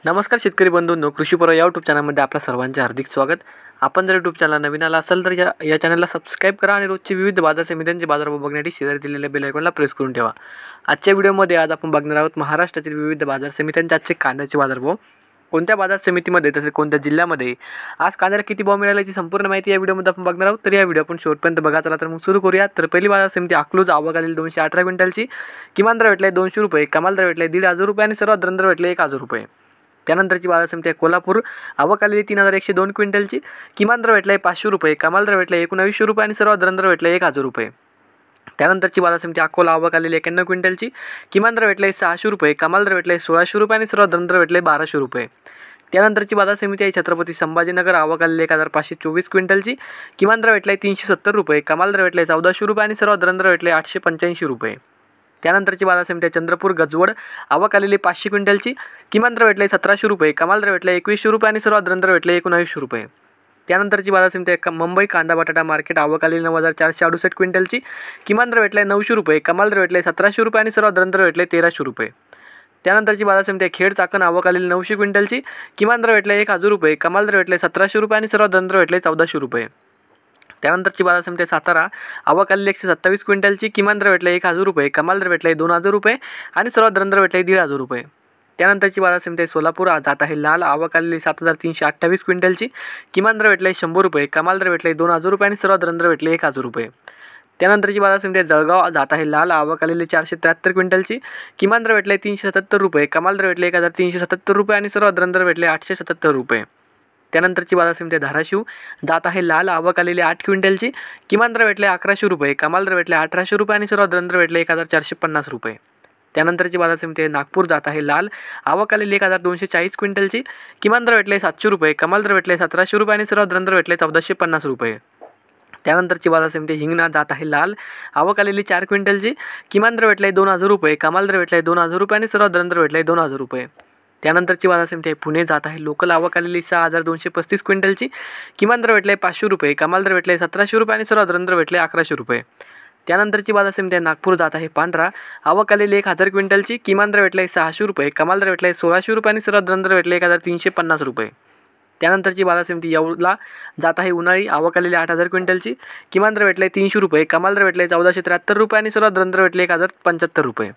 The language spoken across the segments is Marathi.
नमस्कार शेतकरी बंधूंनो, कृषी पर्व या यूट्यूब चॅनलमध्ये आपल्या सर्वांचे हार्दिक स्वागत। आपण जर यूट्यूब चॅनल नवीन आला असाल तर या चॅनलला सबस्क्राईब करा आणि रोजचे विविध बाजार समित्यांचे बाजारभाव बघण्यासाठी शेजारी दिलेल्या बेल आयकॉनला प्रेस करून ठेवा। आजच्या व्हिडिओमध्ये आज आपण बघणार आहोत महाराष्ट्रातील विविध बाजार समित्यांचे आजचे कांद्याचे बाजारभाव, कोणत्या बाजार समितीमध्ये तसेच कोणत्या जिल्ह्यामध्ये आज कांद्याला किती भाव मिळाला याची संपूर्ण माहिती या व्हिडिओमध्ये आपण बघणार आहोत। तर या व्हिडिओ आपण शेवटपर्यंत बघा। चला तर मग सुरू करूया। तर पहिली बाजार समिती अकलूज आवक 218 क्विंटलची, किमान दर भेटले 200 रुपये, कमाल दर भेटले 1500 रुपये आणि सर्वात दर भेटले 1000 रुपये। त्यानंतरची बाजार समिती आहे कोल्हापूर, आवक 3101 क्विंटलची, किमान दर भेटले 500 रुपये, कमाल दर भेटले 1900 रुपये आणि सर्वात दर भेटले 1000 रुपये। त्यानंतरची बाजार समिती अकोला, आवक 91 क्विंटलची, किमान दर भेटले 600 रुपये, कमाल दर भेटले 1600 रुपये आणि सर्वात दर भेटले 1200 रुपये। त्यानंतरची बाजार समिती आहे छत्रपती संभाजीनगर, आवक 1524 क्विंटलची, किमान दर भेटले 370 रुपये, कमाल दर भेटले 1400 रुपये आणि सर्वात दर भेटले 885 रुपये। त्यानंतरची बाजार समिती चंद्रपूर गजवड, आवक 500 क्विंटलची, किमान दर भेटले 1700 रुपये, कमाल दर भेटले 2100 रुपये आणि सर्वात दर भेटले 1900 रुपये। त्यानंतरची बाजार समिती मुंबई कांदा बटाटा मार्केट, आवक 9468 क्विंटलची, किमान दर भेटले 900 रुपये, कमाल दर भेटले 1700 रुपये आणि सर्वात दर भेटले 1300 रुपये। त्यानंतरची बाजार समिती खेड चाकण, आवक 900 क्विंटलची, किमान दर भेटले 1000 रुपये, कमाल दर भेटले 1700 रुपये आणि सर्वात दर भेटले 1400 रुपये। त्यानंतरची बाजार समिती सातारा, आवक 127 क्विंटलची, किमान दर भेटले 1000 रुपये, कमाल दर भेटले 2000 रुपये आणि सर्वात दर भेटले 1500 रुपये। त्यानंतरची बाजार समिती सोलापूर, जात आहे लाल, आवक 7328 क्विंटलची, किमान दर भेटले 100 रुपये, कमाल दर भेटले 2000 रुपये आणि सर्वात दर भेटले 1000 रुपये। त्यानंतरची बाजार समिती जळगाव, जात आहे लाल, आवक 473 क्विंटलची, किमान दर भेटले 377 रुपये, कमाल दर भेटले 1377 रुपये आणि सर्वात दर भेटले 877 रुपये। त्यानंतरची बाजार समिती धाराशिव, जात आहे लाल, आवक 8 क्विंटलची, किमान दर भेटले 1100 रुपये, कमाल दर भेटले 1800 रुपये आणि सर्वात दर भेटले 1450 रुपये। त्यानंतरची बाजार समिती नागपूर, जात आहे लाल, आवक 1240 क्विंटलची, किमान दर भेटले 700 रुपये, कमाल दर भेटले 1700 रुपये आणि सर्वात दर भेटले 1450 रुपये। त्यानंतरची बाजार समिती हिंगणा, जात आहे लाल, आवक 4 क्विंटलची, किमान दर भेटले 2000 रुपये, कमाल दर भेटले 2000 रुपये आणि सर्वात दर भेटले 2000 रुपये। त्यानंतरची बाजार समिती पुणे, जात आहे लोकल, आवक 6235 क्विंटलची, किमान दर भेटले 500 रुपये, कमाल दर भेटले 1700 रुपये आणि सर्वात दर भेटले 1100 रुपये। त्यानंतरची बाजार समिती नागपूर, जात आहे पांढरा, आवक 1000 क्विंटलची, किमान दर भेटले 600 रुपये, कमाल दर भेटले 1600 रुपये आणि सर्वात दर भेटले 1350 रुपये। त्यानंतरची बाजार समिती येवला, जात आहे उन्हाळी, आवक 8000 क्विंटलची, किमान दर भेटले 300 रुपये, कमाल दर भेटले 1473 रुपये आणि सर्वात दर भेटले 1075 रुपये।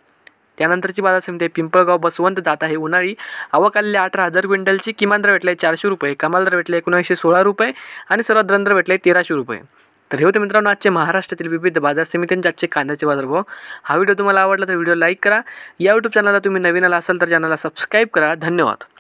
त्यानंतरची बाजार समिती पिंपळगाव बसवंत, जात आहे उन्हाळी, आवक 18000 क्विंटलची, किमान दर भेटले 400 रुपये, कमाल दर भेटले 1916 रुपये आणि सर्वात दर भेटले 1300 रुपये। तर हे होते मित्रांनो आजचे महाराष्ट्रातील विविध बाजार समित्यांचे आजचे कांद्याचे बाजारभाव। हा व्हिडिओ तुम्हाला आवडला तर व्हिडिओ लाईक करा। या यूट्यूब चॅनलला तुम्ही नवीन आला असाल तर चॅनलला सबस्क्राईब करा। धन्यवाद।